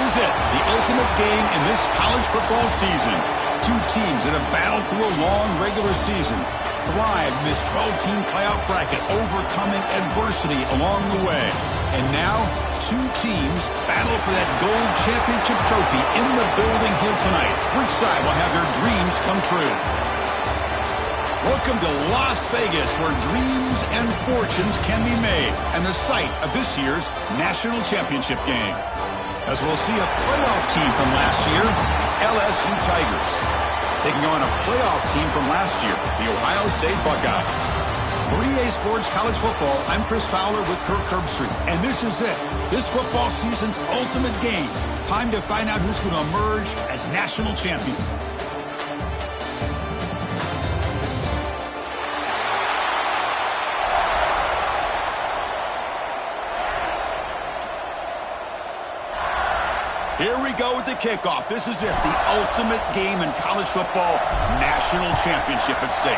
is it, the ultimate game in this college football season. Two teams that have battled through a long regular season, thrived in this 12-team playoff bracket, overcoming adversity along the way. And now, two teams battle for that gold championship trophy in the building here tonight. Which side will have their dreams come true? Welcome to Las Vegas, where dreams and fortunes can be made, and the site of this year's national championship game. As we'll see a playoff team from last year, LSU Tigers, taking on a playoff team from last year, the Ohio State Buckeyes. For EA Sports College Football, I'm Chris Fowler with Kirk Herbstreit, and this is it. This football season's ultimate game. Time to find out who's going to emerge as national champion. Here we go with the kickoff. This is it, the ultimate game in college football, national championship at stake.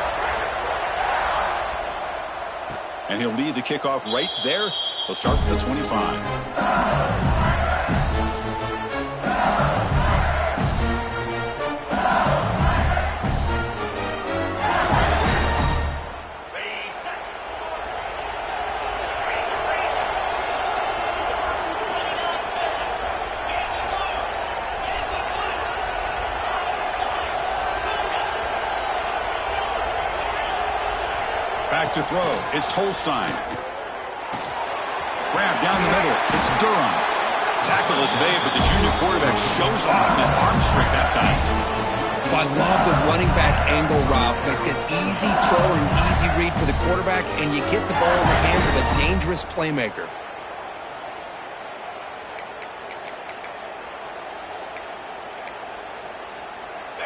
And he'll lead the kickoff right there. He'll start at the 25. Back to throw. It's Holstein. Grab down the middle. It's Durham. Tackle is made, but the junior quarterback shows off his arm strength that time. Well, I love the running back angle route. Makes it easy throw and easy read for the quarterback, and you get the ball in the hands of a dangerous playmaker.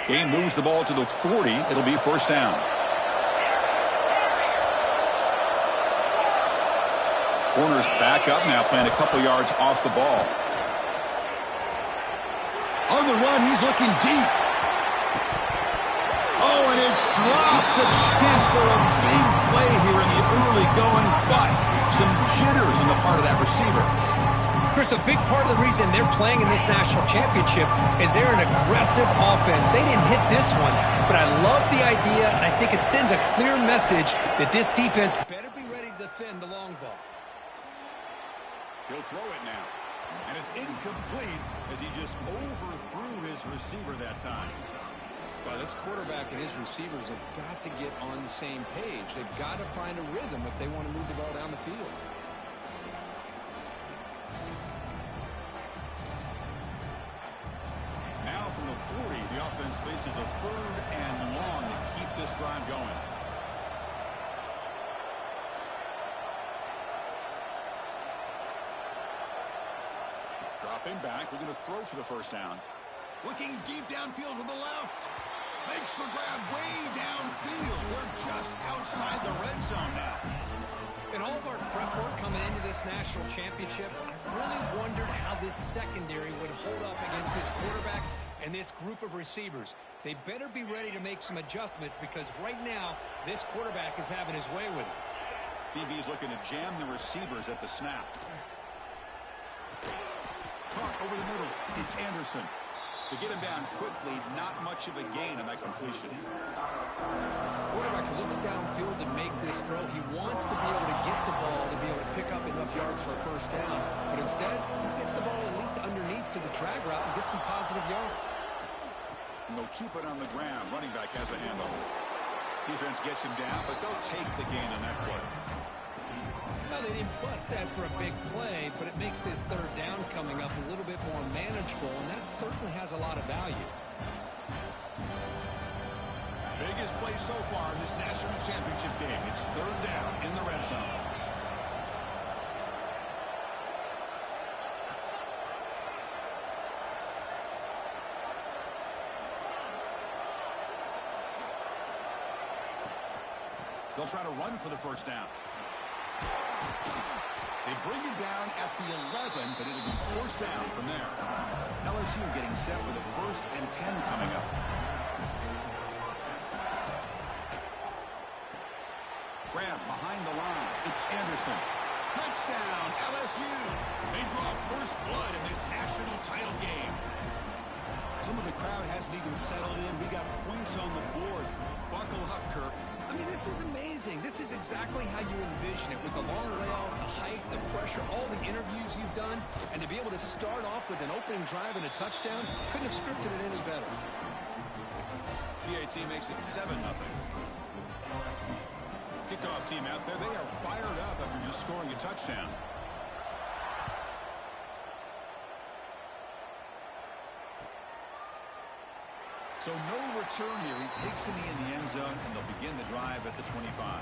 Gain moves the ball to the 40. It'll be first down. Corner's back up now, playing a couple yards off the ball. On the run, he's looking deep. Oh, and it's dropped a chance for a big play here in the early going, but some jitters on the part of that receiver. Chris, a big part of the reason they're playing in this national championship is they're an aggressive offense. They didn't hit this one, but I love the idea, and I think it sends a clear message that this defense better be ready to defend the long ball. He'll throw it now. And it's incomplete as he just overthrew his receiver that time. Well, this quarterback and his receivers have got to get on the same page. They've got to find a rhythm if they want to move the ball down the field. Now from the 40, the offense faces a 3rd and long to keep this drive going. Dropping back, we're going to throw for the first down. Looking deep downfield to the left. Makes the grab way downfield. We're just outside the red zone now. In all of our prep work coming into this national championship, I really wondered how this secondary would hold up against this quarterback and this group of receivers. They better be ready to make some adjustments because right now, this quarterback is having his way with it. DB is looking to jam the receivers at the snap. Caught over the middle. It's Anderson. To get him down quickly, not much of a gain on that completion. Quarterback looks downfield to make this throw. He wants to be able to get the ball to be able to pick up enough yards for a first down. But instead, he gets the ball at least underneath to the drag route and gets some positive yards. And they'll keep it on the ground. Running back has a handoff. Defense gets him down, but they'll take the gain on that play. Well, they didn't bust that for a big play, but it makes this 3rd down coming up a little bit more manageable, and that certainly has a lot of value. Biggest play so far in this national championship game. It's 3rd down in the red zone. They'll try to run for the first down. They bring it down at the 11, but it'll be forced down from there. LSU getting set with a 1st and 10 coming up. Grab behind the line. It's Anderson. Touchdown, LSU. They draw first blood in this national title game. Some of the crowd hasn't even settled in. We got points on the board. Buckle up, Kirk. I mean, this is amazing. This is exactly how you envision it, with the long layoff, the hype, the pressure, all the interviews you've done, and to be able to start off with an opening drive and a touchdown, couldn't have scripted it any better. PAT makes it 7-0. Kickoff team out there, they are fired up after just scoring a touchdown. So no return here. He takes it in the end zone, and they'll begin the drive at the 25.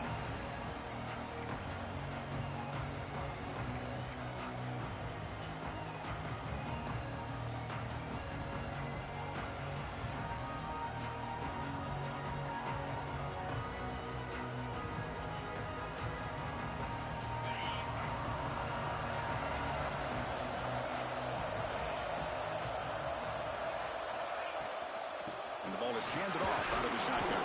And the ball is handed off out of the shotgun.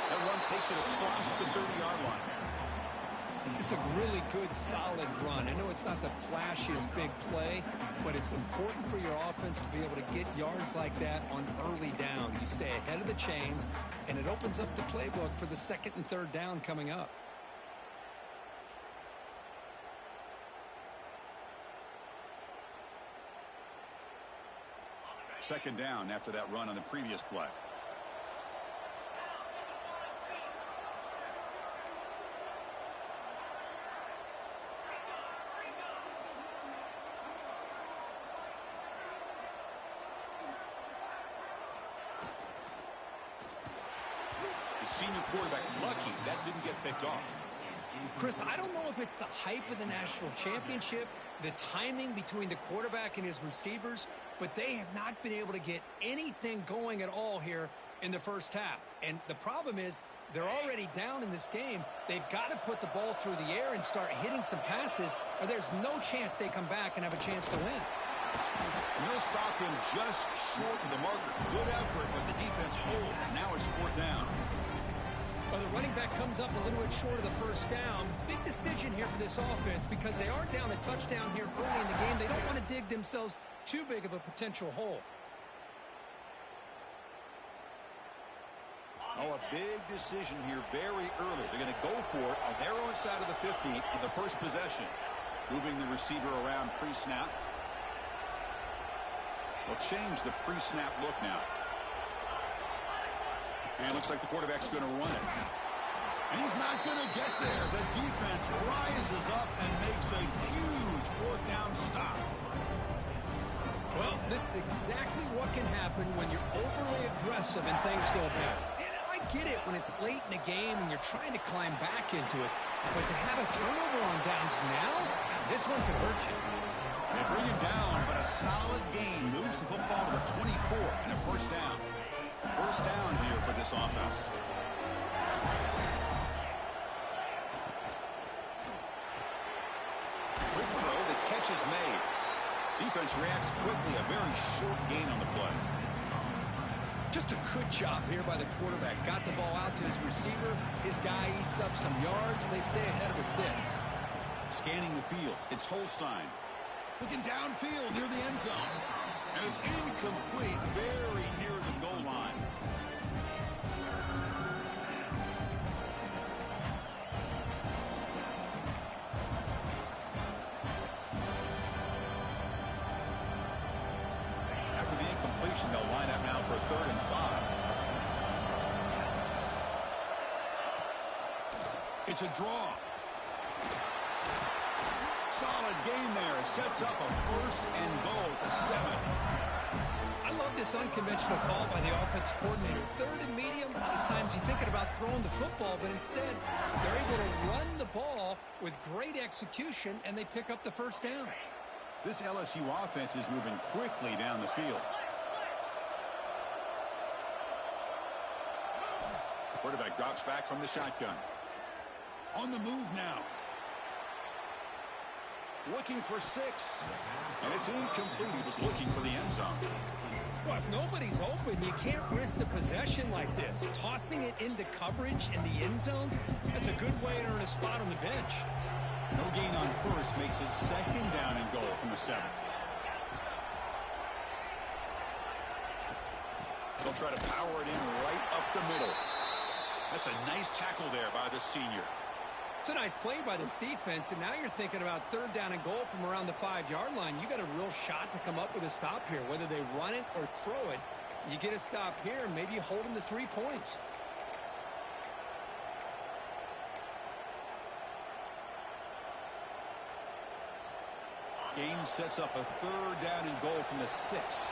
That run takes it across the 30-yard line. It's a really good, solid run. I know it's not the flashiest big play, but it's important for your offense to be able to get yards like that on early downs. You stay ahead of the chains, and it opens up the playbook for the second and third down coming up. Second down after that run on the previous play. The senior quarterback lucky that didn't get picked off. Chris, I don't know if it's the hype of the national championship, the timing between the quarterback and his receivers, but they have not been able to get anything going at all here in the first half. And the problem is they're already down in this game. They've got to put the ball through the air and start hitting some passes, or there's no chance they come back and have a chance to win. And they'll stop him just short of the marker. Good effort, but the defense holds. Now it's fourth down. Well, the running back comes up a little bit short of the first down. Big decision here for this offense because they are down a touchdown here early in the game. They don't want to dig themselves too big of a potential hole. Oh, a big decision here very early. They're going to go for it on their own side of the 50 in the first possession. Moving the receiver around pre-snap. They'll change the pre-snap look now. And it looks like the quarterback's going to run it. And he's not going to get there. The defense rises up and makes a huge fourth down stop. Well, this is exactly what can happen when you're overly aggressive and things go bad. And I get it when it's late in the game and you're trying to climb back into it. But to have a turnover on downs now, this one could hurt you. They bring him down, but a solid gain moves the football to the 24 and a first down. First down here for this offense. Quick throw, the catch is made. Defense reacts quickly, a very short gain on the play. Just a good job here by the quarterback. Got the ball out to his receiver. His guy eats up some yards. They stay ahead of the sticks. Scanning the field, it's Holstein. Looking downfield near the end zone. And it's incomplete, very near the goal line. After the incompletion, they'll line up now for a 3rd and 5. It's a draw. Solid gain there. Sets up a 1st and goal at the 7. I love this unconventional call by the offense coordinator. 3rd and medium, a lot of times you're thinking about throwing the football, but instead they're able to run the ball with great execution, and they pick up the first down. This LSU offense is moving quickly down the field. Quarterback drops back from the shotgun. On the move now. Looking for 6. And it's incomplete. He was looking for the end zone. Well, if nobody's open, you can't risk the possession like this. Tossing it into coverage in the end zone, that's a good way to earn a spot on the bench. No gain on first makes it second down and goal from the 7. They'll try to power it in right up the middle. That's a nice tackle there by the senior. It's a nice play by this defense, and now you're thinking about 3rd down and goal from around the 5-yard line. You got a real shot to come up with a stop here. Whether they run it or throw it, you get a stop here, and maybe you hold them to 3 points. Game sets up a 3rd down and goal from the 6.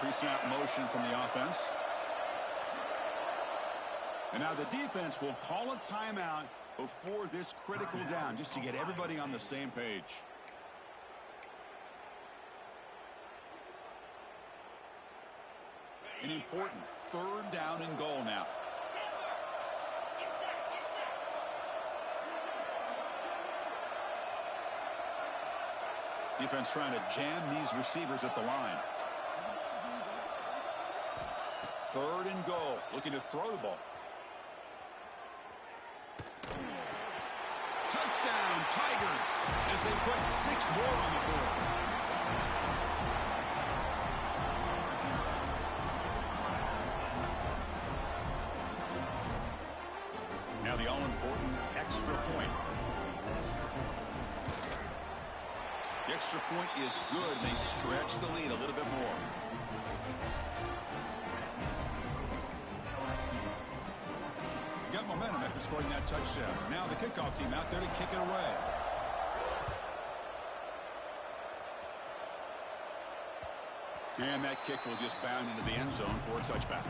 Pre-snap motion from the offense. And now the defense will call a timeout before this critical down, just to get everybody on the same page. An important 3rd down and goal now. Defense trying to jam these receivers at the line. 3rd and goal, looking to throw the ball. Touchdown, Tigers, as they put 6 more on the board. Now the all-important extra point. The extra point is good, and they stretch the lead a little bit more. Got momentum after scoring that touchdown. Now the kickoff team out there to kick it away. And that kick will just bound into the end zone for a touchback.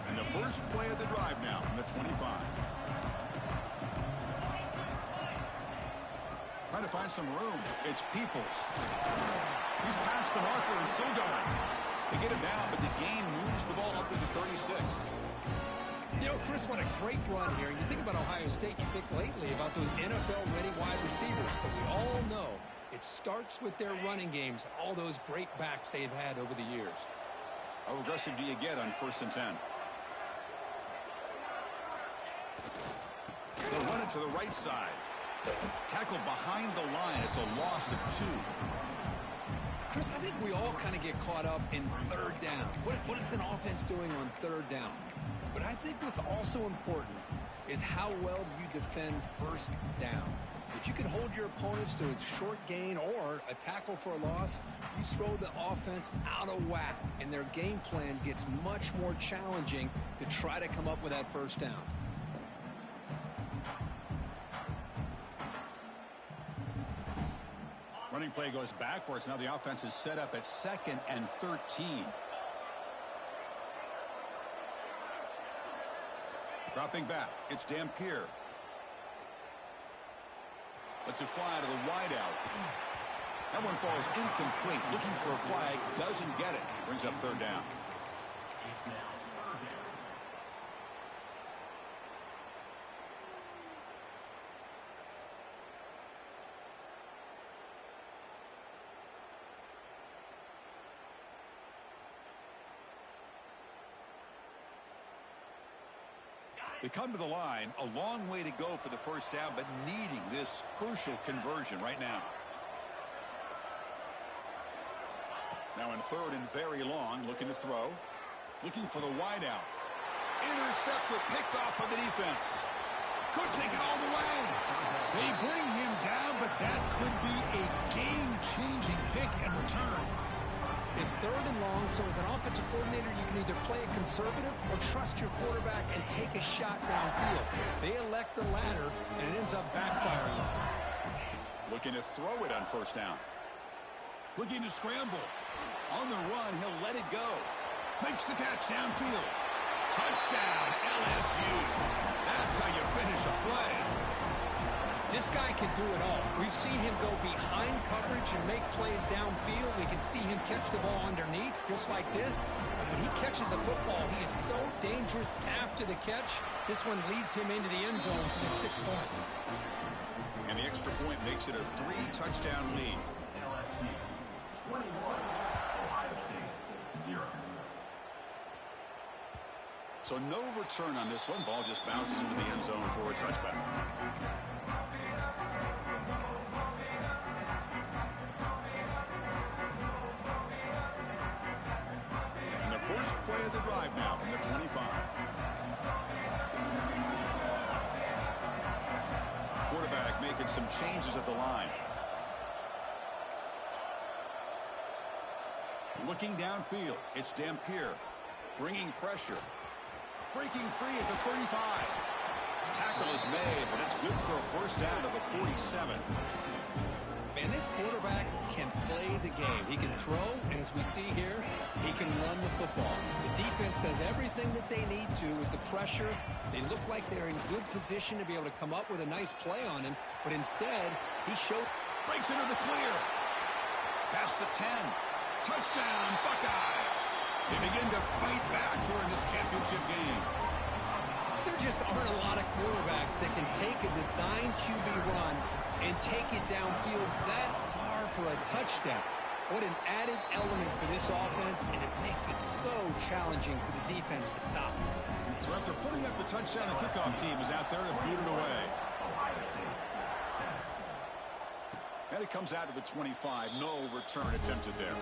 And the first play of the drive now from the 25. Trying to find some room. It's Peoples. He's past the marker and still going. They get him down, but the gain moves the ball up to the 36. You know, Chris, what a great run here. You think about Ohio State, you think lately about those NFL-ready wide receivers, but we all know it starts with their running games, all those great backs they've had over the years. How aggressive do you get on 1st and 10? They'll run it to the right side. Tackle behind the line. It's a loss of 2. Chris, I think we all kind of get caught up in 3rd down. What is an offense doing on 3rd down? But I think what's also important is how well you defend 1st down. If you can hold your opponents to a short gain or a tackle for a loss, you throw the offense out of whack, and their game plan gets much more challenging to try to come up with that 1st down. Running play goes backwards. Now the offense is set up at 2nd and 13. Dropping back, it's Dampier. Lets it fly to the wideout. That one falls incomplete. Looking for a flag, doesn't get it. Brings up 3rd down. They come to the line, a long way to go for the 1st down, but needing this crucial conversion right now. Now in 3rd and very long, looking to throw. Looking for the wideout. Intercepted, picked off by the defense. Could take it all the way. They bring him down, but that could be a game-changing pick and return. It's 3rd and long, so as an offensive coordinator, you can either play it conservative or trust your quarterback and take a shot downfield. They elect the latter, and it ends up backfiring. Looking to throw it on 1st down. Looking to scramble. On the run, he'll let it go. Makes the catch downfield. Touchdown, LSU. That's how you finish a play. This guy can do it all. We've seen him go behind coverage and make plays downfield. We can see him catch the ball underneath, just like this. And when he catches a football, he is so dangerous after the catch. This one leads him into the end zone for the 6 points. And the extra point makes it a 3-touchdown lead. LSU 21, Ohio State 0. So no return on this one. Ball just bounces into the end zone for a touchback. And the first play of the drive now from the 25. Quarterback making some changes at the line. Looking downfield, it's Dampier bringing pressure. Breaking free at the 35. Tackle is made, but it's good for a first down to the 47. Man, this quarterback can play the game. He can throw, and as we see here, he can run the football. The defense does everything that they need to with the pressure. They look like they're in good position to be able to come up with a nice play on him, but instead, he showed. Breaks into the clear. Past the 10. Touchdown, Buckeyes. They begin to fight back here in this championship game. There just aren't a lot of quarterbacks that can take a design QB run and take it downfield that far for a touchdown. What an added element for this offense, and it makes it so challenging for the defense to stop. So after putting up the touchdown, the kickoff team is out there to boot it away. And it comes out to the 25. No return attempted there.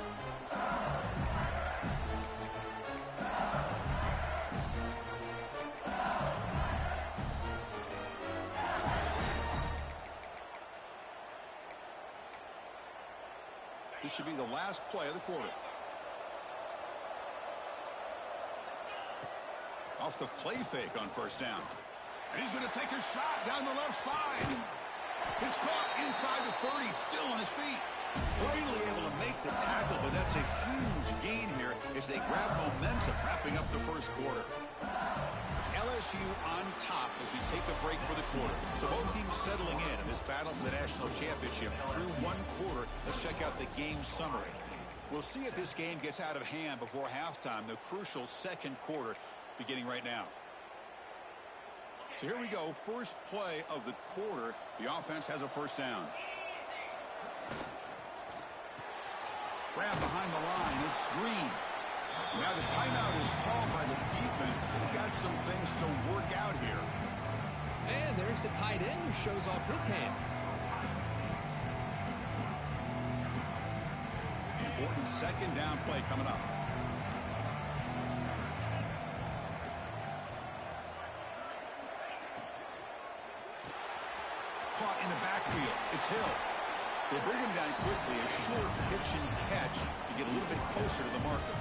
This should be the last play of the quarter. Off the play fake on first down. And he's going to take a shot down the left side. It's caught inside the 30, still on his feet. Finally able to make the tackle, but that's a huge gain here as they grab momentum wrapping up the first quarter. It's LSU on top as we take a break for the quarter. So both teams settling in this battle for the national championship through one quarter. Let's check out the game summary. We'll see if this game gets out of hand before halftime, the crucial second quarter beginning right now. So here we go, first play of the quarter. The offense has a first down. Grab behind the line, it's screen. Now the timeout is called by the defense. They've got some things to work out here. And there's the tight end who shows off his hands. Important second down play coming up. Caught in the backfield. It's Hill. They bring him down quickly. A short pitch and catch to get a little bit closer to the marker.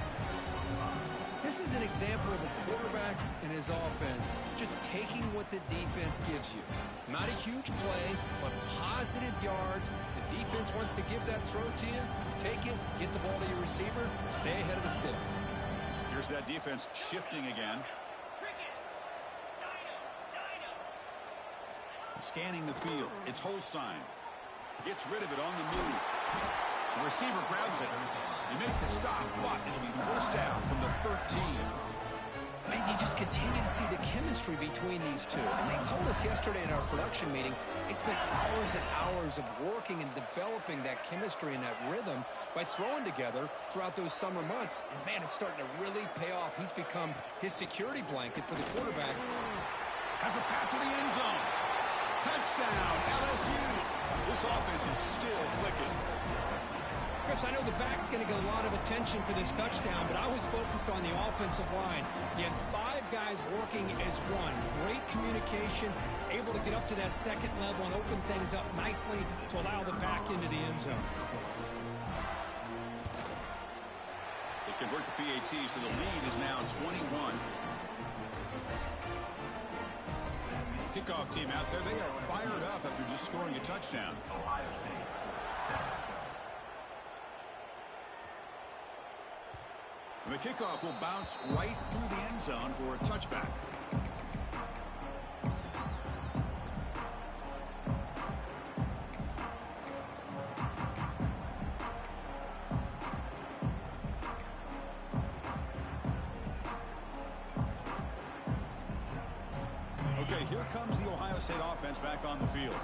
This is an example of a quarterback and his offense just taking what the defense gives you. Not a huge play, but positive yards. The defense wants to give that throw to you. Take it, get the ball to your receiver, stay ahead of the sticks. Here's that defense shifting again. Scanning the field. It's Holstein. Gets rid of it on the move. The receiver grabs it. They make the stop, but it'll be first down from the 13. Man, you just continue to see the chemistry between these two. And they told us yesterday in our production meeting, they spent hours and hours of working and developing that chemistry and that rhythm by throwing together throughout those summer months. And, man, it's starting to really pay off. He's become his security blanket for the quarterback. Has a path to the end zone. Touchdown, LSU. This offense is still clicking. Chris, I know the back's going to get a lot of attention for this touchdown, but I was focused on the offensive line. He had 5 guys working as one. Great communication, able to get up to that second level and open things up nicely to allow the back into the end zone. They convert the PAT, so the lead is now 21. Kickoff team out there, they are fired up after just scoring a touchdown. Ohio State 7. And the kickoff will bounce right through the end zone for a touchback. Okay, here comes the Ohio State offense back on the field.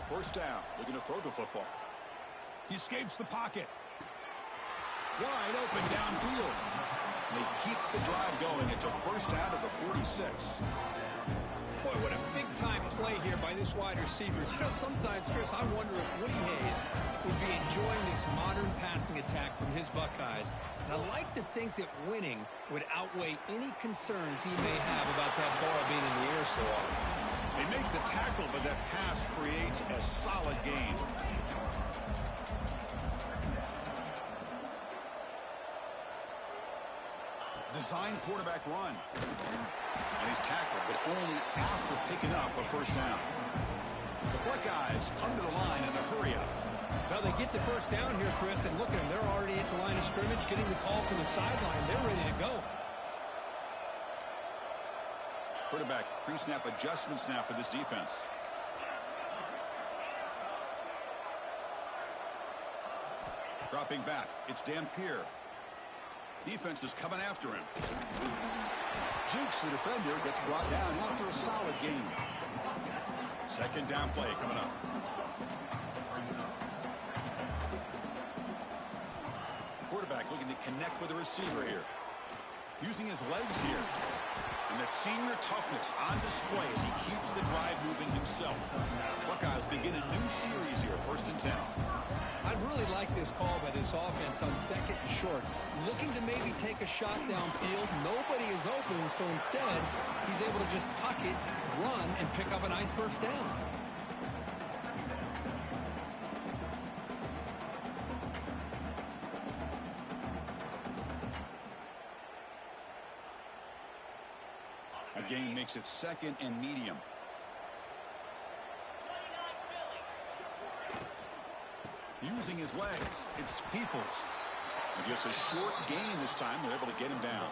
First down, looking to throw the football. He escapes the pocket. Wide open downfield. They keep the drive going. It's a first down at the 46. Boy, what a big-time play here by this wide receiver. You know, sometimes, Chris, I wonder if Woody Hayes would be enjoying this modern passing attack from his Buckeyes. And I like to think that winning would outweigh any concerns he may have about that ball being in the air so often. They make the tackle, but that pass creates a solid gain. Design quarterback run. And he's tackled, but only after picking up a first down. The Buckeyes come to the line in the hurry-up. Well, they get the first down here, Chris, and look at them. They're already at the line of scrimmage, getting the call from the sideline. They're ready to go. Quarterback pre-snap adjustments now for this defense. Dropping back, it's Dampier. Defense is coming after him. Jukes the defender, gets brought down after a solid gain. Second down play coming up. Quarterback looking to connect with the receiver here. Using his legs here. And that senior toughness on display as he keeps the drive moving himself. Buckeyes begin a new series here, 1st and 10. I really like this call by this offense on 2nd and short. Looking to maybe take a shot downfield. Nobody is open, so instead, he's able to just tuck it, run, and pick up a nice first down. A gain makes it 2nd and medium. Using his legs, it's Peoples. And just a short gain this time. They're able to get him down.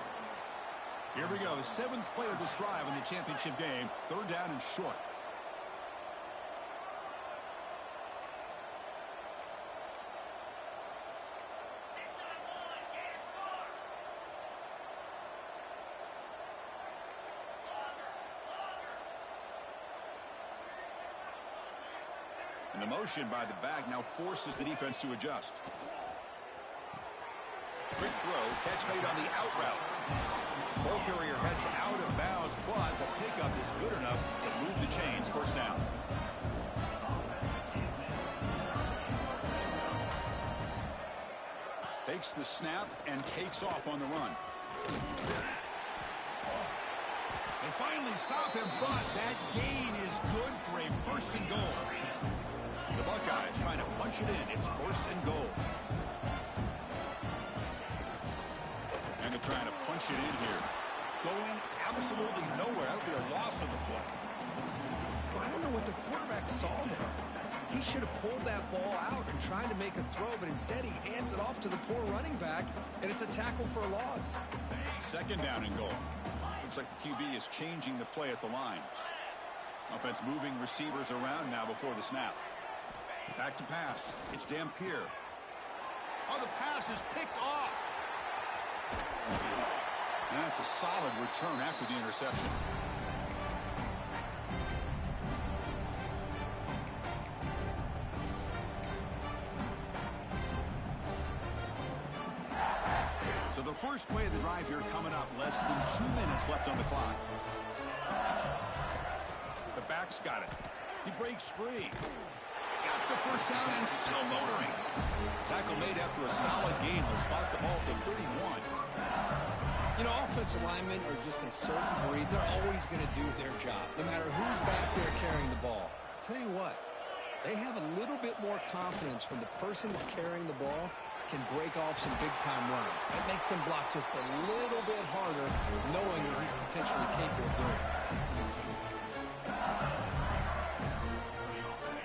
Here we go. 7th play of this drive in the championship game. 3rd down and short. And the motion by the back now forces the defense to adjust. Quick throw, catch made on the out route. Ball carrier heads out of bounds, but the pickup is good enough to move the chains. First down. Takes the snap and takes off on the run. They finally stop him, but that gain is good for a 1st and goal. The Buckeyes trying to punch it in. It's 1st and goal. And they're trying to punch it in here. Going absolutely nowhere. That would be a loss of the play. Well, I don't know what the quarterback saw there. He should have pulled that ball out and tried to make a throw, but instead he hands it off to the poor running back, and it's a tackle for a loss. 2nd down and goal. Looks like the QB is changing the play at the line. Offense moving receivers around now before the snap. Back to pass. It's Dampier. Oh, the pass is picked off. And that's a solid return after the interception. So the first play of the drive here coming up. Less than 2 minutes left on the clock. The back's got it. He breaks free. Got the first down and still motoring. Tackle made after a solid gain. Will spot the ball to 31. You know, offensive linemen are just a certain breed. They're always going to do their job, no matter who's back there carrying the ball. I'll tell you what, they have a little bit more confidence when the person that's carrying the ball can break off some big-time runs. That makes them block just a little bit harder, knowing that he's potentially capable of doing it.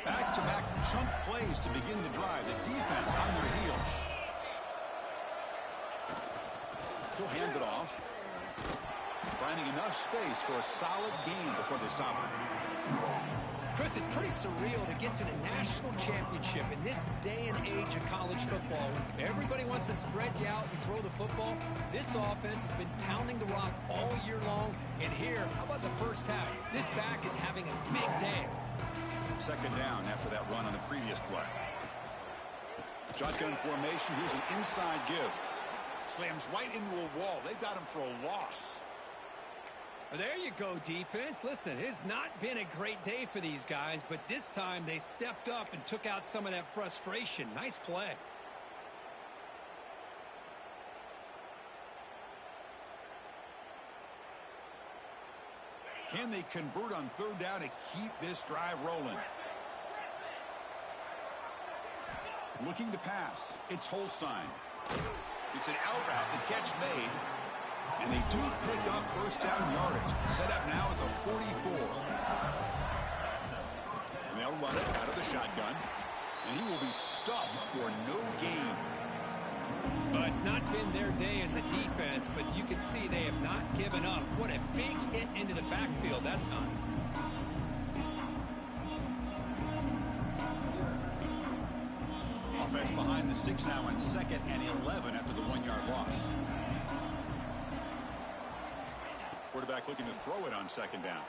Back-to-back chunk plays to begin the drive. The defense on their heels. He'll hand it off. Finding enough space for a solid gain before they stop him. Chris, it's pretty surreal to get to the national championship in this day and age of college football. Everybody wants to spread you out and throw the football. This offense has been pounding the rock all year long. And here, how about the first half? This back is having a big day. Second down after that run on the previous play. Shotgun formation. Here's an inside give. Slams right into a wall. They've got him for a loss. There you go, defense. Listen, it has not been a great day for these guys, but this time they stepped up and took out some of that frustration. Nice play. Can they convert on third down to keep this drive rolling? Looking to pass. It's Holstein. It's an out route. The catch made. And they do pick up first down yardage. Set up now at the 44. And they'll run it out of the shotgun. And he will be stuffed for no gain. Well, it's not been their day as a defense, but you can see they have not given up. What a big hit into the backfield that time. Offense behind the 6 now on 2nd and 11 after the 1-yard loss. Quarterback looking to throw it on 2nd down.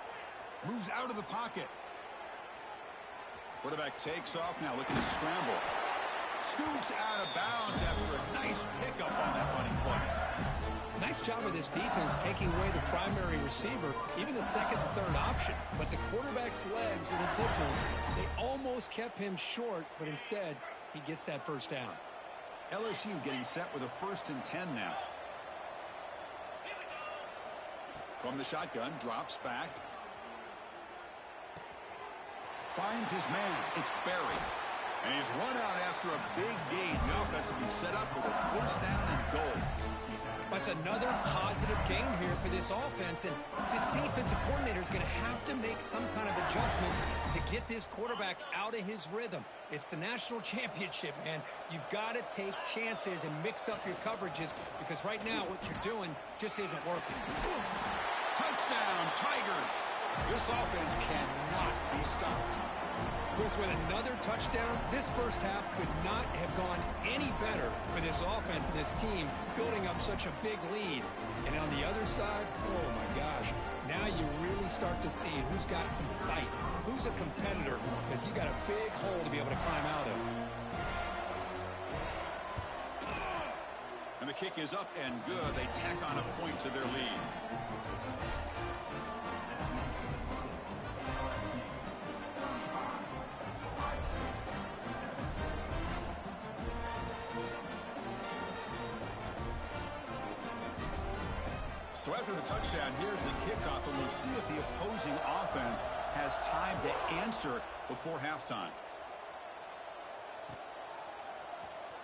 Moves out of the pocket. Quarterback takes off now, looking to scramble. Scoots out of bounds after a nice pickup on that running play. Nice job of this defense taking away the primary receiver, even the second and third option. But the quarterback's legs are the difference. They almost kept him short, but instead, he gets that first down. LSU getting set with a 1st and 10 now. From the shotgun, drops back. Finds his man. It's Barry. And he's run out after a big gain. The offense will be set up with a 1st down and goal. That's another positive game here for this offense. And this defensive coordinator is going to have to make some kind of adjustments to get this quarterback out of his rhythm. It's the national championship, man. You've got to take chances and mix up your coverages because right now what you're doing just isn't working. Touchdown, Tigers. This offense cannot be stopped. Of course, with another touchdown, this first half could not have gone any better for this offense and this team, building up such a big lead. And on the other side, oh my gosh, now you really start to see who's got some fight, who's a competitor, because you got a big hole to be able to climb out of. And the kick is up and good. They tack on a point to their lead. So after the touchdown, here's the kickoff, and we'll see if the opposing offense has time to answer before halftime.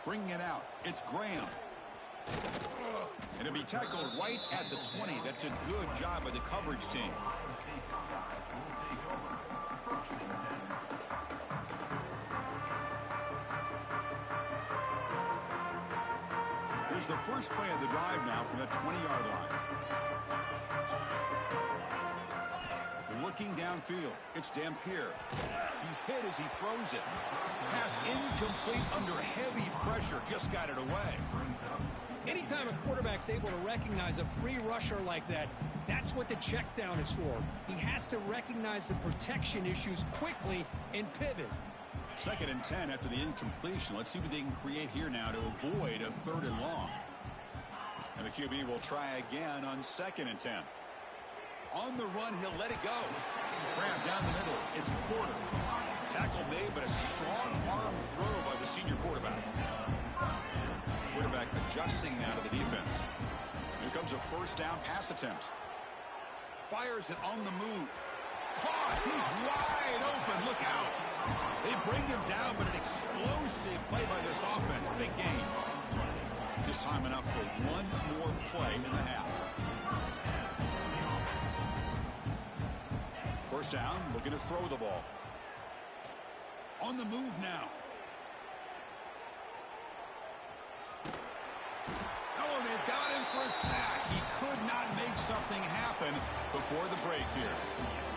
Bringing it out, it's Graham. And it'll be tackled right at the 20. That's a good job by the coverage team. Here's the first play of the drive now from the 20-yard line. Looking downfield, it's Dampier. He's hit as he throws it. Pass incomplete under heavy pressure, just got it away. Anytime a quarterback's able to recognize a free rusher like that, that's what the check down is for. He has to recognize the protection issues quickly and pivot. 2nd and 10 after the incompletion. Let's see what they can create here now to avoid a 3rd and long. And the QB will try again on 2nd and 10. On the run, he'll let it go. Grab down the middle. It's Porter. Tackle made, but a strong arm throw by the senior quarterback. Quarterback adjusting now to the defense. Here comes a 1st down pass attempt. Fires it on the move. Caught. He's wide open. Look out. They bring him down, but an explosive play by this offense. Big game. Just time enough for one more play in the half. 1st down, looking to throw the ball. On the move now. Oh, they've got him for a sack. happen before the break here.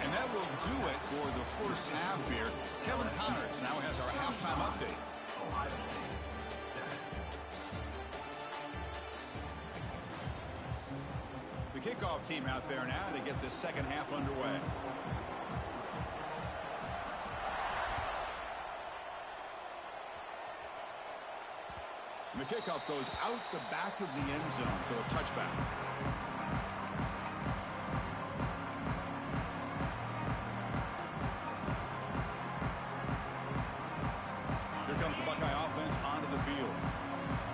And that will do it for the first half here. Kevin Connors now has our halftime update. Ohio State, 7. The kickoff team out there now to get this second half underway. And the kickoff goes out the back of the end zone, so a touchback. Here comes the Buckeye offense onto the field.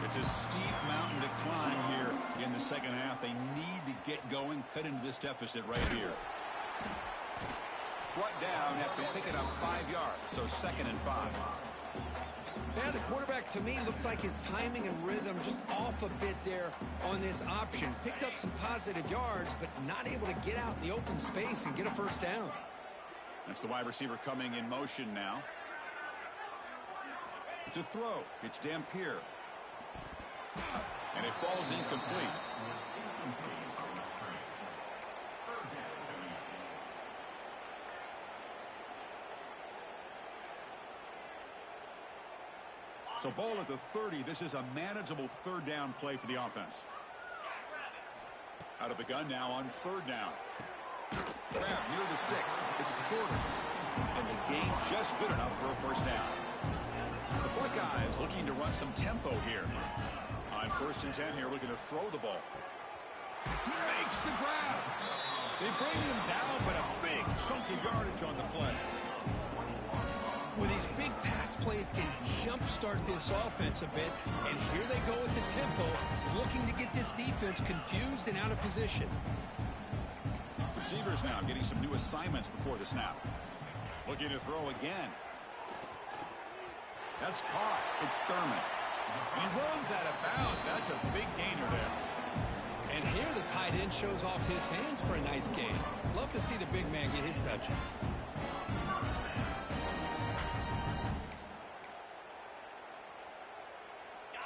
It's a steep mountain to climb here in the second half. They need to get going, cut into this deficit right here. Brought down after picking up 5 yards, so 2nd and 5. Yeah, the quarterback, to me, looked like his timing and rhythm just off a bit there on this option. Picked up some positive yards, but not able to get out in the open space and get a first down. That's the wide receiver coming in motion now. To throw, it's Dampier. And it falls incomplete. So ball at the 30. This is a manageable third down play for the offense. Out of the gun now on third down. Grab near the sticks. It's Porter. And the gain just good enough for a first down. The Buckeyes looking to run some tempo here. On 1st and 10 here, looking to throw the ball. He makes the grab. They bring him down, but a big chunk of yardage on the play. Well, these big pass plays can jumpstart this offense a bit, and here they go with the tempo, looking to get this defense confused and out of position. Receivers now getting some new assignments before the snap. Looking to throw again. That's caught. It's Thurman. And he runs out of bounds. That's a big gainer there. And here the tight end shows off his hands for a nice gain. Love to see the big man get his touches.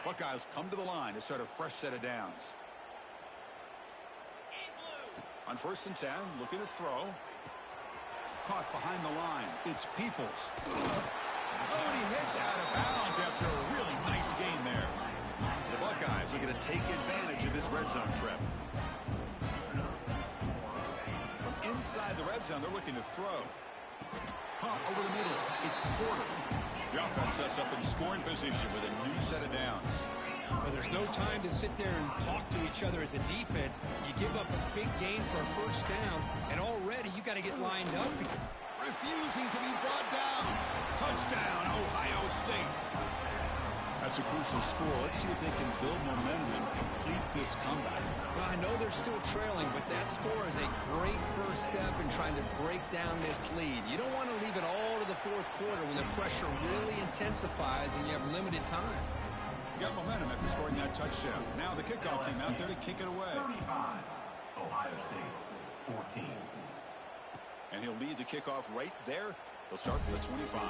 Buckeyes come to the line to start a fresh set of downs. On 1st and 10, looking to throw. Caught behind the line. It's Peoples. Oh, and he heads out of bounds after a really nice gain there. The Buckeyes looking to take advantage of this red zone trip. From inside the red zone, they're looking to throw. Caught over the middle. It's Porter. The offense sets up in scoring position with a new set of downs. Well, there's no time to sit there and talk to each other as a defense. You give up a big gain for a first down, and already you got to get lined up. Refusing to be brought down. Touchdown, Ohio State. That's a crucial score. Let's see if they can build momentum and complete this comeback. Well, I know they're still trailing, but that score is a great first step in trying to break down this lead. You don't want to leave it all to the 4th quarter when the pressure really intensifies and you have limited time. You got momentum after scoring that touchdown. Now the kickoff team out there to kick it away. 35. Ohio State, 14. And he'll lead the kickoff right there. They'll start with the 25.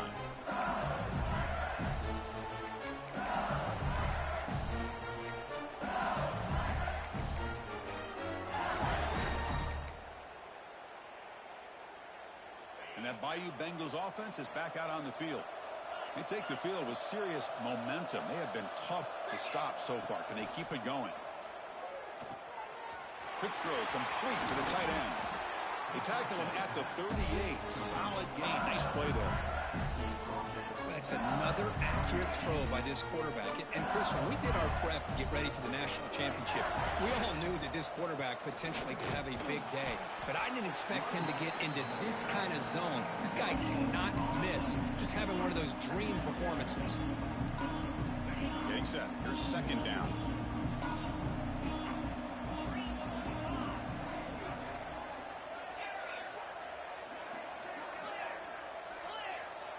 And that Bayou Bengals offense is back out on the field. They take the field with serious momentum. They have been tough to stop so far. Can they keep it going? Quick throw complete to the tight end. They tackle him at the 38. Solid gain. Nice play there. That's another accurate throw by this quarterback. And Chris, when we did our prep to get ready for the national championship, we all knew that this quarterback potentially could have a big day. But I didn't expect him to get into this kind of zone. This guy cannot miss. Just having one of those dream performances. Getting set. Here's 2nd down.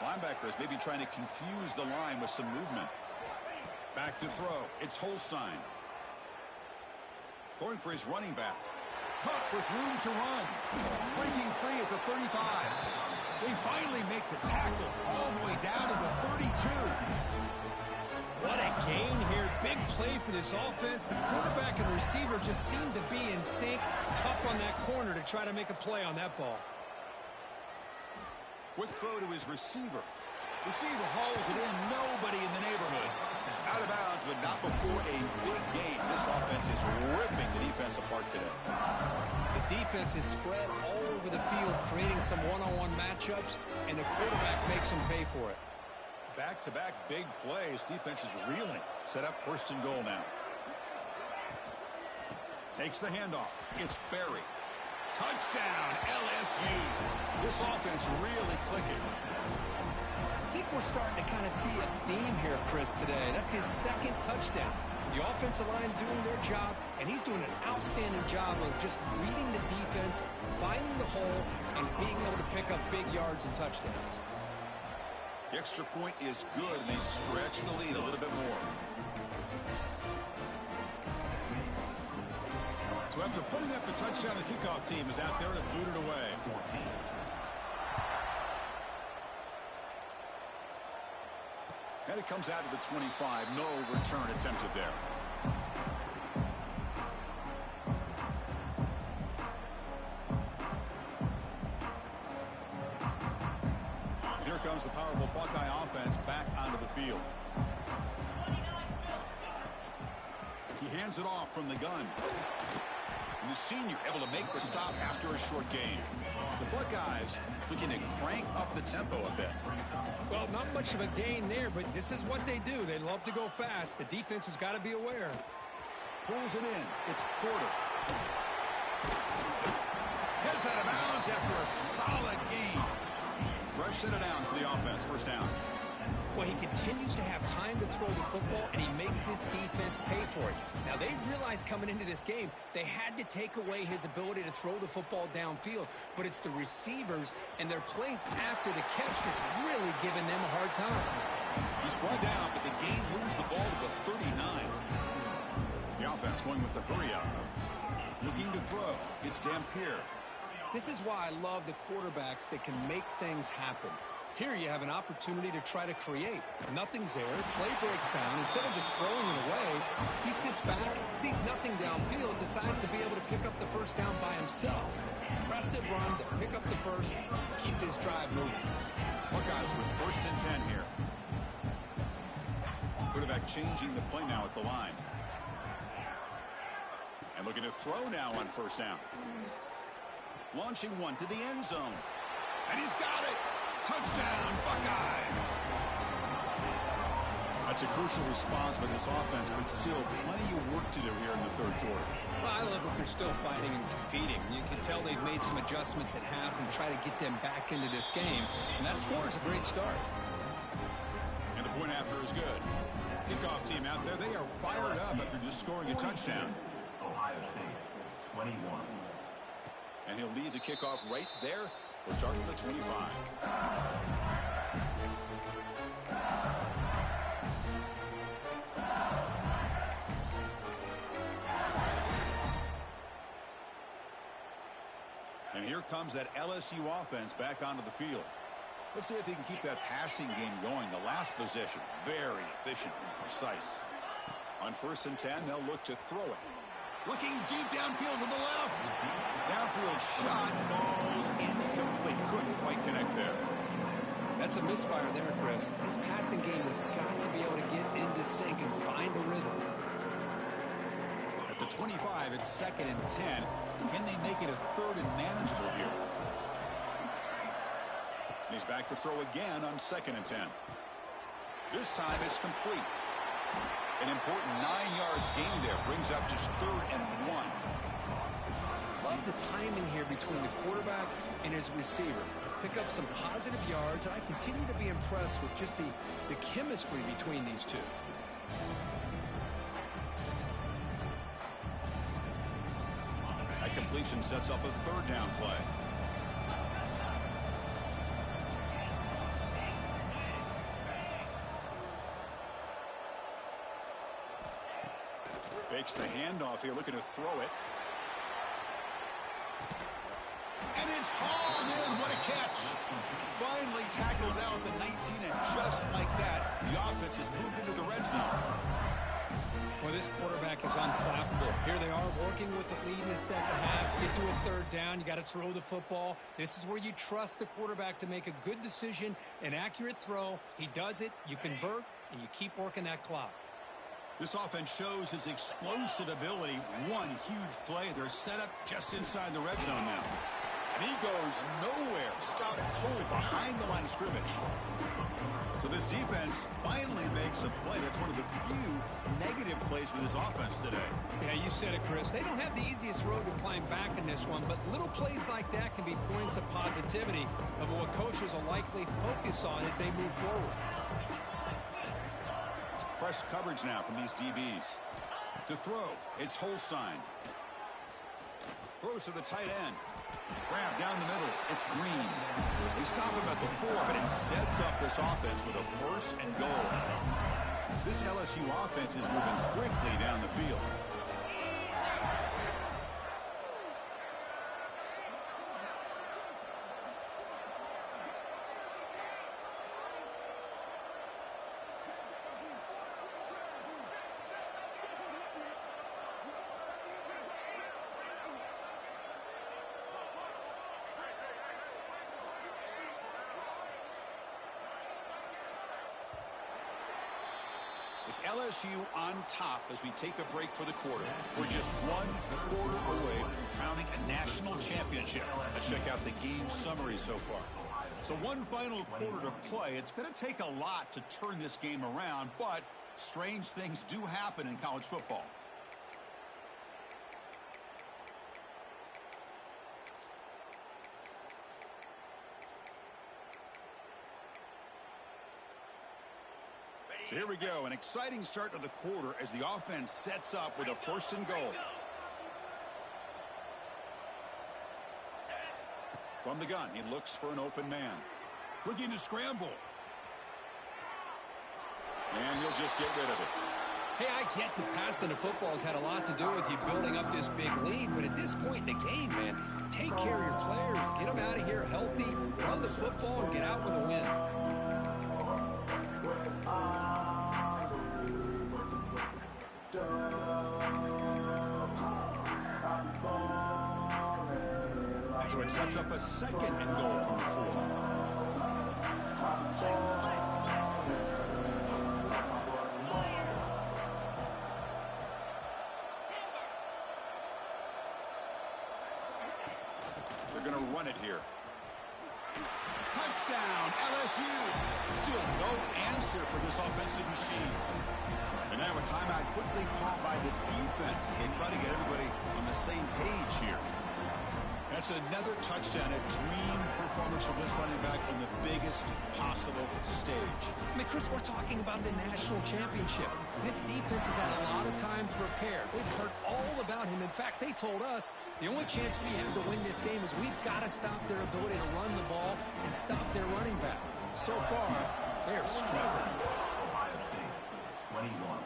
Linebackers maybe trying to confuse the line with some movement. Back to throw. It's Holstein. Throwing for his running back. Caught with room to run. Breaking free at the 35. They finally make the tackle all the way down to the 32. What a gain here. Big play for this offense. The quarterback and receiver just seem to be in sync. Tough on that corner to try to make a play on that ball. Quick throw to his receiver. Receiver hauls it in. Nobody in the neighborhood. Out of bounds, but not before a big gain. This offense is ripping the defense apart today. The defense is spread all over the field, creating some one-on-one matchups, and the quarterback makes them pay for it. Back-to-back big plays. Defense is reeling. Set up first and goal now. Takes the handoff. It's Berry. Touchdown, LSU. This offense really clicking. I think we're starting to kind of see a theme here, Chris, today. That's his second touchdown. The offensive line doing their job, and he's doing an outstanding job of just reading the defense, finding the hole, and being able to pick up big yards and touchdowns. The extra point is good, and they stretch the lead a little bit more. So after putting up a touchdown, the kickoff team is out there to boot it away. 14. And it comes out to the 25. No return attempted there. And here comes the powerful Buckeye offense back onto the field. He hands it off from the gun. And the senior able to make the stop after a short gain. The Buckeyes looking to crank up the tempo a bit. Well, not much of a gain there, but this is what they do. They love to go fast. The defense has got to be aware. Pulls it in. It's Porter. Heads out of bounds after a solid gain. Fresh set of downs for the offense. First down. Well, he continues to have time to throw the football, and he makes his defense pay for it. Now, they realized coming into this game, they had to take away his ability to throw the football downfield, but it's the receivers and their plays after the catch that's really giving them a hard time. He's brought down, but the gain moves the ball to the 39. The offense going with the hurry up. Looking to throw. It's Dampier. This is why I love the quarterbacks that can make things happen. Here you have an opportunity to try to create. Nothing's there. Play breaks down. Instead of just throwing it away, he sits back, sees nothing downfield, decides to be able to pick up the first down by himself. Impressive run to pick up the first, keep his drive moving. Buckeyes with first and 10 here. Quarterback changing the play now at the line. And looking to throw now on first down. Launching one to the end zone. And he's got it. Touchdown, Buckeyes! That's a crucial response by this offense, but still plenty of work to do here in the third quarter. Well, I love that they're still fighting and competing. You can tell they've made some adjustments at half and try to get them back into this game. And that score is a great start. And the point after is good. Kickoff team out there, they are fired up after just scoring a touchdown. Ohio State, 21. And he'll lead the kickoff right there. We'll start with the 25. And here comes that LSU offense back onto the field. Let's see if they can keep that passing game going. The last possession, very efficient and precise. On first and 10, they'll look to throw it. Looking deep downfield to the left. Downfield shot falls incomplete. Couldn't quite connect there. That's a misfire there, Chris. This passing game has got to be able to get into sync and find a rhythm. At the 25, it's second and 10. Can they make it a third and manageable here? And he's back to throw again on second and 10. This time it's complete. An important 9 yards gain there brings up just third and 1. Love the timing here between the quarterback and his receiver. Pick up some positive yards, and I continue to be impressed with just the chemistry between these two. That completion sets up a third down play. Fakes the handoff here, looking to throw it. And it's hauled in. What a catch. Finally tackled down at the 19, and just like that, the offense has moved into the red zone. Well, this quarterback is unflappable. Here they are working with the lead in the second half. Get to a third down. You got to throw the football. This is where you trust the quarterback to make a good decision, an accurate throw. He does it, you convert, and you keep working that clock. This offense shows its explosive ability. One huge play. They're set up just inside the red zone now. And he goes nowhere. Stopped cold behind the line of scrimmage. So this defense finally makes a play. That's one of the few negative plays for this offense today. Yeah, you said it, Chris. They don't have the easiest road to climb back in this one, but little plays like that can be points of positivity of what coaches will likely focus on as they move forward. Press coverage now from these DBs. To throw, it's Holstein. Throws to the tight end. Grab down the middle. It's Green. They stop him at the 4, but it sets up this offense with a first and goal. This LSU offense is moving quickly down the field. It's LSU on top as we take a break for the quarter. We're just one quarter away from crowning a national championship. Let's check out the game summary so far. So one final quarter to play. It's going to take a lot to turn this game around, but strange things do happen in college football. So here we go, an exciting start to the quarter as the offense sets up with a first and goal. From the gun, he looks for an open man. Looking to scramble. And he'll just get rid of it. Hey, I get the passing the football has had a lot to do with you building up this big lead, but at this point in the game, man, take care of your players. Get them out of here healthy, run the football, and get out with a win. So it sets up a second and goal from the 4. They're going to run it here. Touchdown, LSU. Still no answer for this offensive machine. And now a timeout quickly called by the defense as they try to get everybody on the same page here. That's another touchdown, a dream performance from this running back on the biggest possible stage. I mean, Chris, we're talking about the national championship. This defense has had a lot of time to prepare. They've heard all about him. In fact, they told us the only chance we have to win this game is we've got to stop their ability to run the ball and stop their running back. So far, they're struggling. Ohio State, 21.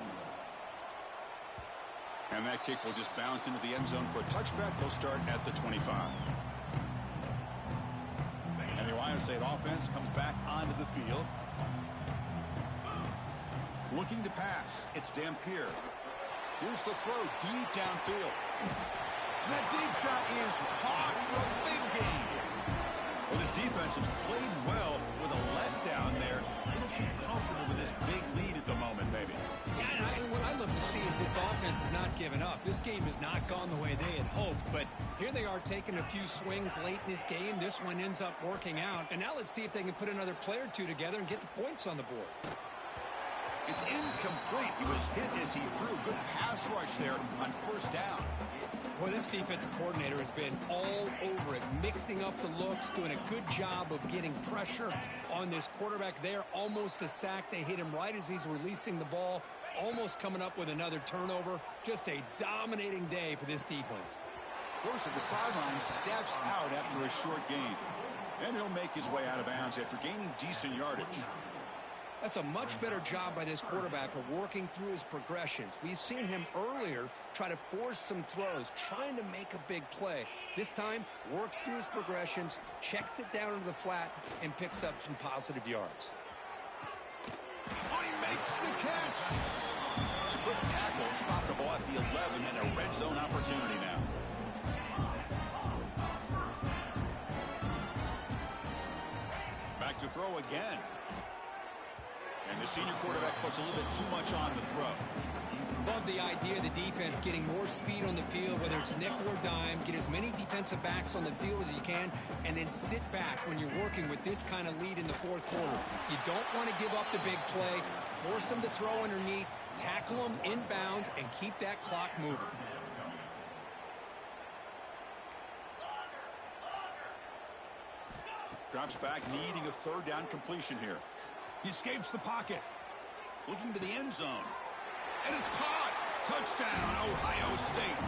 And that kick will just bounce into the end zone for a touchback. They'll start at the 25. And the Ohio State offense comes back onto the field. Looking to pass. It's Dampier. Here's the throw deep downfield. That deep shot is caught for a big gain. Well, this defense has played well with a letdown there. I don't feel comfortable with this big lead at the moment, maybe. Yeah, and what I love to see is this offense is not giving up. This game has not gone the way they had hoped, but here they are taking a few swings late in this game. This one ends up working out, and now let's see if they can put another play or two together and get the points on the board. It's incomplete. He was hit as he threw. Good pass rush there on first down. Well, this defensive coordinator has been all over it, mixing up the looks, doing a good job of getting pressure on this quarterback there. Almost a sack. They hit him right as he's releasing the ball, almost coming up with another turnover. Just a dominating day for this defense. Gross at the sideline steps out after a short gain. And he'll make his way out of bounds after gaining decent yardage. That's a much better job by this quarterback of working through his progressions. We've seen him earlier try to force some throws, trying to make a big play. This time, works through his progressions, checks it down into the flat, and picks up some positive yards. Oh, he makes the catch. It's a good tackle. zone opportunity now. Back to throw again. And the senior quarterback puts a little bit too much on the throw. Love the idea of the defense getting more speed on the field, whether it's nickel or dime. Get as many defensive backs on the field as you can, and then sit back when you're working with this kind of lead in the fourth quarter. You don't want to give up the big play. Force them to throw underneath, tackle them inbounds, and keep that clock moving. Drops back, needing a third down completion here. He escapes the pocket. Looking to the end zone. And it's caught. Touchdown, Ohio State.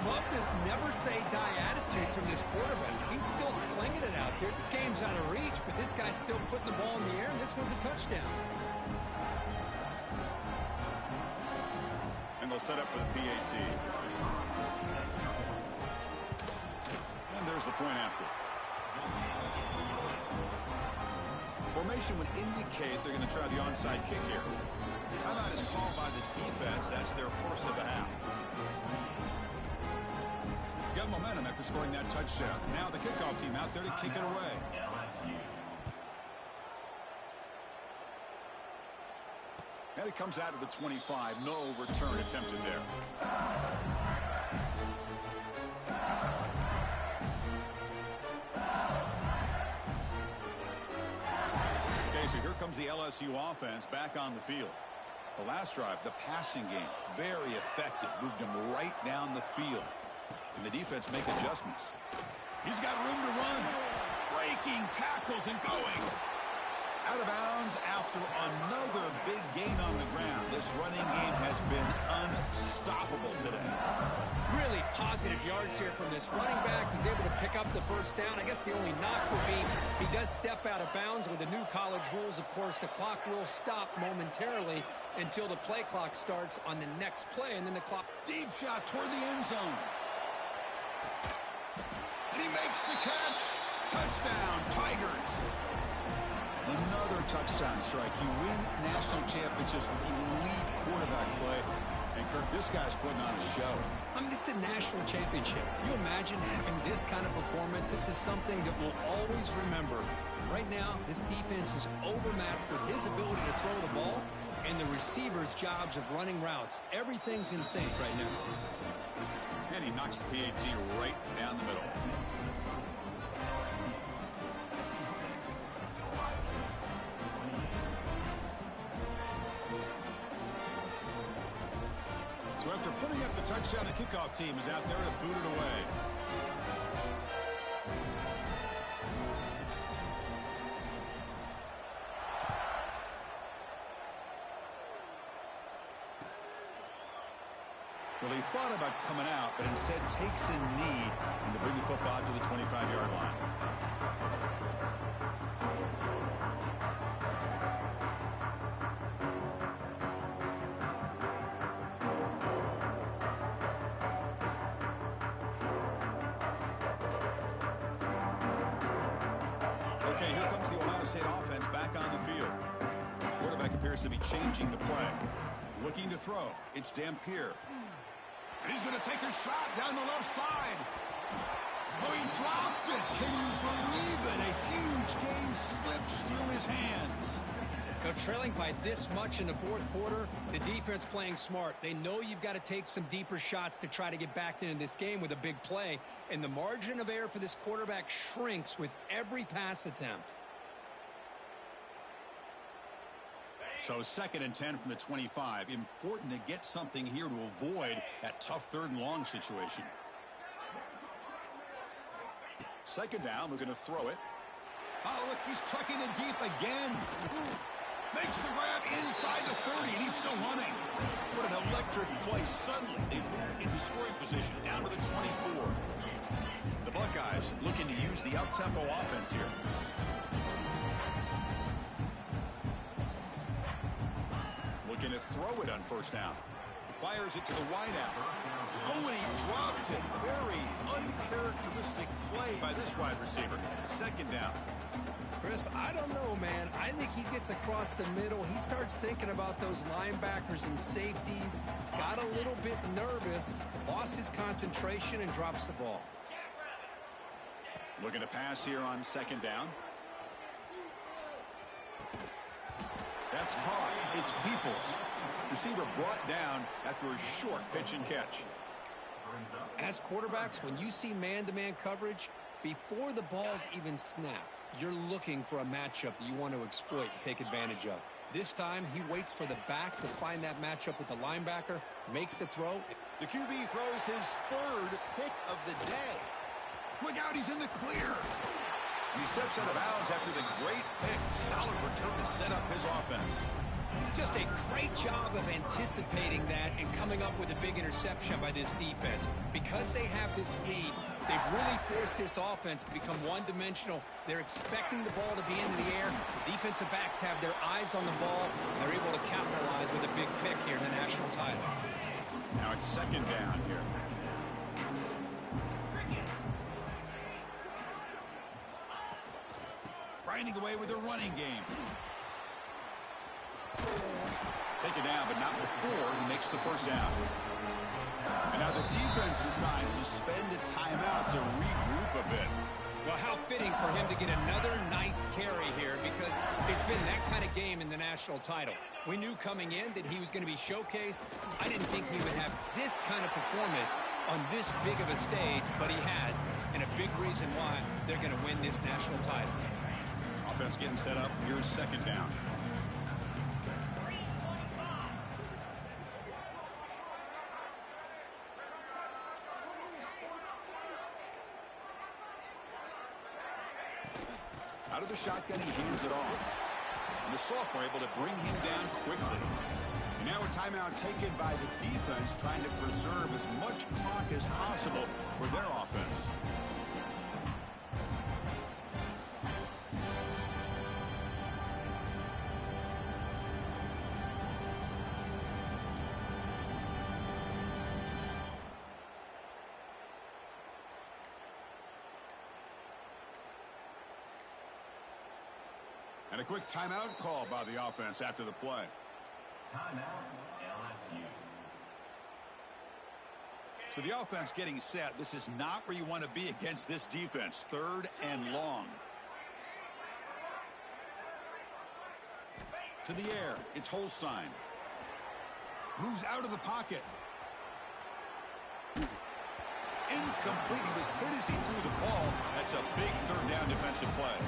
Love this never-say-die attitude from this quarterback. He's still slinging it out there. This game's out of reach, but this guy's still putting the ball in the air, and this one's a touchdown. And they'll set up for the PAT. And there's the point after. Formation would indicate they're going to try the onside kick here. Timeout is called by the defense. That's their first of the half. Got momentum after scoring that touchdown. Now the kickoff team out there to kick it away. And it comes out of the 25. No return attempted there. Okay, so here comes the LSU offense back on the field. The last drive, the passing game, very effective. Moved him right down the field. And the defense make adjustments. He's got room to run. Breaking tackles and going. Out of bounds after another big gain on the ground. This running game has been unstoppable today. Really positive yards here from this running back. He's able to pick up the first down. I guess the only knock would be he does step out of bounds with the new college rules. Of course, the clock will stop momentarily until the play clock starts on the next play, and then the clock. Deep shot toward the end zone. And he makes the catch. Touchdown, Tigers. Another touchdown strike. You win national championships with elite quarterback play. And, Kirk, this guy's putting on a show. I mean, this is a national championship. You imagine having this kind of performance? This is something that we'll always remember. Right now, this defense is overmatched with his ability to throw the ball and the receivers' jobs of running routes. Everything's in sync right now. And he knocks the PAT right down the middle. So after putting up the touchdown, the kickoff team is out there to boot it away. Well, he thought about coming out, but instead takes a knee and to bring the football to the 25-yard line. Okay, here comes the Ohio State offense back on the field. The quarterback appears to be changing the play. Looking to throw. It's Dampier. And he's going to take a shot down the left side. Oh, he dropped it. Can you believe it? A huge gain slips through his hands. Now, trailing by this much in the fourth quarter, the defense playing smart. They know you've got to take some deeper shots to try to get back into this game with a big play. And the margin of error for this quarterback shrinks with every pass attempt. So 2nd and 10 from the 25. Important to get something here to avoid that tough 3rd and long situation. 2nd down, we're going to throw it. Oh, look, he's trucking it deep again. Makes the grab inside the 30, and he's still running. What an electric play. Suddenly, they move into scoring position down to the 24. The Buckeyes looking to use the up-tempo offense here. Looking to throw it on 1st down. Fires it to the wideout. Oh, and he dropped it. Very uncharacteristic play by this wide receiver. 2nd down. Chris, I don't know, man. I think he gets across the middle. He starts thinking about those linebackers and safeties, got a little bit nervous, lost his concentration, and drops the ball. Looking to pass here on second down. That's caught. It's Peoples. Receiver brought down after a short pitch and catch. As quarterbacks, when you see man-to-man coverage, before the ball's even snapped, you're looking for a matchup that you want to exploit and take advantage of. This time, he waits for the back to find that matchup with the linebacker, makes the throw. The QB throws his third pick of the day. Look out, he's in the clear. And he steps out of bounds after the great pick. Solid return to set up his offense. Just a great job of anticipating that and coming up with a big interception by this defense. Because they have this lead, they've really forced this offense to become one-dimensional. They're expecting the ball to be into the air. The defensive backs have their eyes on the ball, and they're able to capitalize with a big pick here in the national title. Now it's second down here. Grinding away with a running game. Take it down, but not before he makes the first down. And now the defense decides to spend a timeout to regroup a bit. Well, how fitting for him to get another nice carry here, because it's been that kind of game in the national title. We knew coming in that he was going to be showcased. I didn't think he would have this kind of performance on this big of a stage, but he has, and a big reason why they're going to win this national title. Offense getting set up. Here's second down. Out of the shotgun, he hands it off. And the sophomore able to bring him down quickly. And now a timeout taken by the defense, trying to preserve as much clock as possible for their offense. And a quick timeout call by the offense after the play. Timeout, LSU. So the offense getting set. This is not where you want to be against this defense. Third and long. To the air. It's Holstein. Moves out of the pocket. Incomplete. He was hit as he threw the ball. That's a big third down defensive play.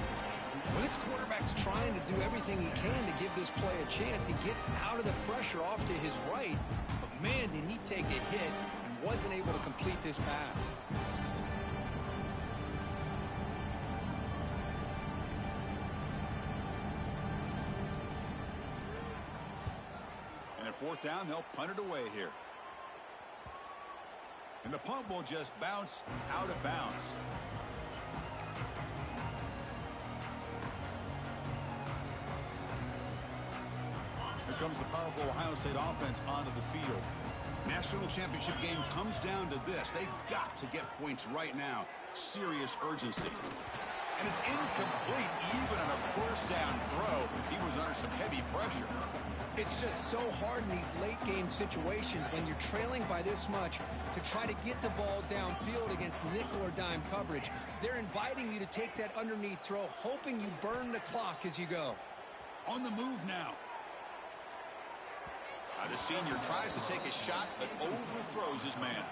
Well, this quarterback's trying to do everything he can to give this play a chance. He gets out of the pressure off to his right, but man, did he take a hit and wasn't able to complete this pass. And at fourth down, they'll punt it away here. And the punt will just bounce out of bounds. Here comes the powerful Ohio State offense onto the field. National championship game comes down to this. They've got to get points right now. Serious urgency. And it's incomplete even on a first down throw. He was under some heavy pressure. It's just so hard in these late game situations when you're trailing by this much to try to get the ball downfield against nickel or dime coverage. They're inviting you to take that underneath throw, hoping you burn the clock as you go. On the move now. The senior tries to take a shot, but overthrows his man.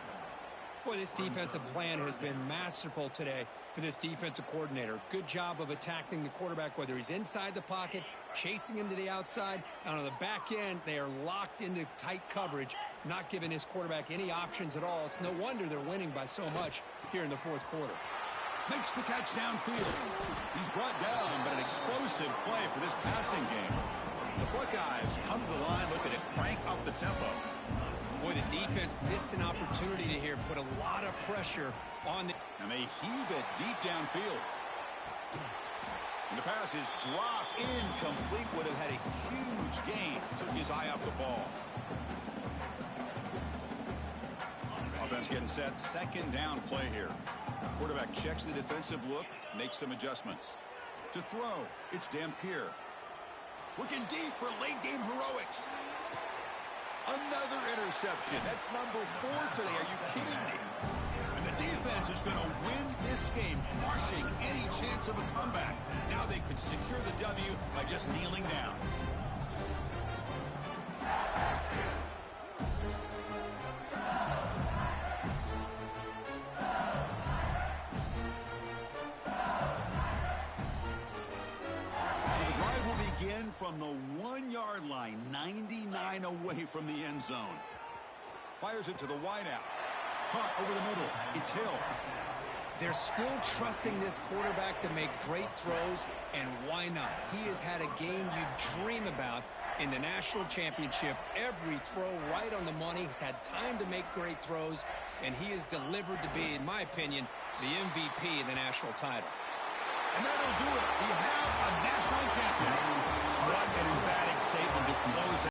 Boy, this defensive plan has been masterful today for this defensive coordinator. Good job of attacking the quarterback, whether he's inside the pocket, chasing him to the outside, and on the back end, they are locked into tight coverage, not giving his quarterback any options at all. It's no wonder they're winning by so much here in the fourth quarter. Makes the catch downfield. He's brought down, but an explosive play for this passing game. The Buckeyes come to the line looking to crank up the tempo. Boy, the defense missed an opportunity to here, put a lot of pressure on the... And they heave it deep downfield. And the pass is dropped incomplete. Would have had a huge gain. Took his eye off the ball. Offense getting set. Second down play here. Quarterback checks the defensive look, makes some adjustments. To throw, it's Dampier. Looking deep for late-game heroics. Another interception. That's number 4 today. Are you kidding me? And the defense is going to win this game, crushing any chance of a comeback. Now they could secure the W by just kneeling down. From the 1-yard line, 99 away from the end zone. Fires it to the wideout. Caught over the middle. It's Hill. They're still trusting this quarterback to make great throws, and why not? He has had a game you dream about in the national championship. Every throw right on the money. He's had time to make great throws, and he is delivered to be, in my opinion, the MVP of the national title. And that'll do it. We have a national champion.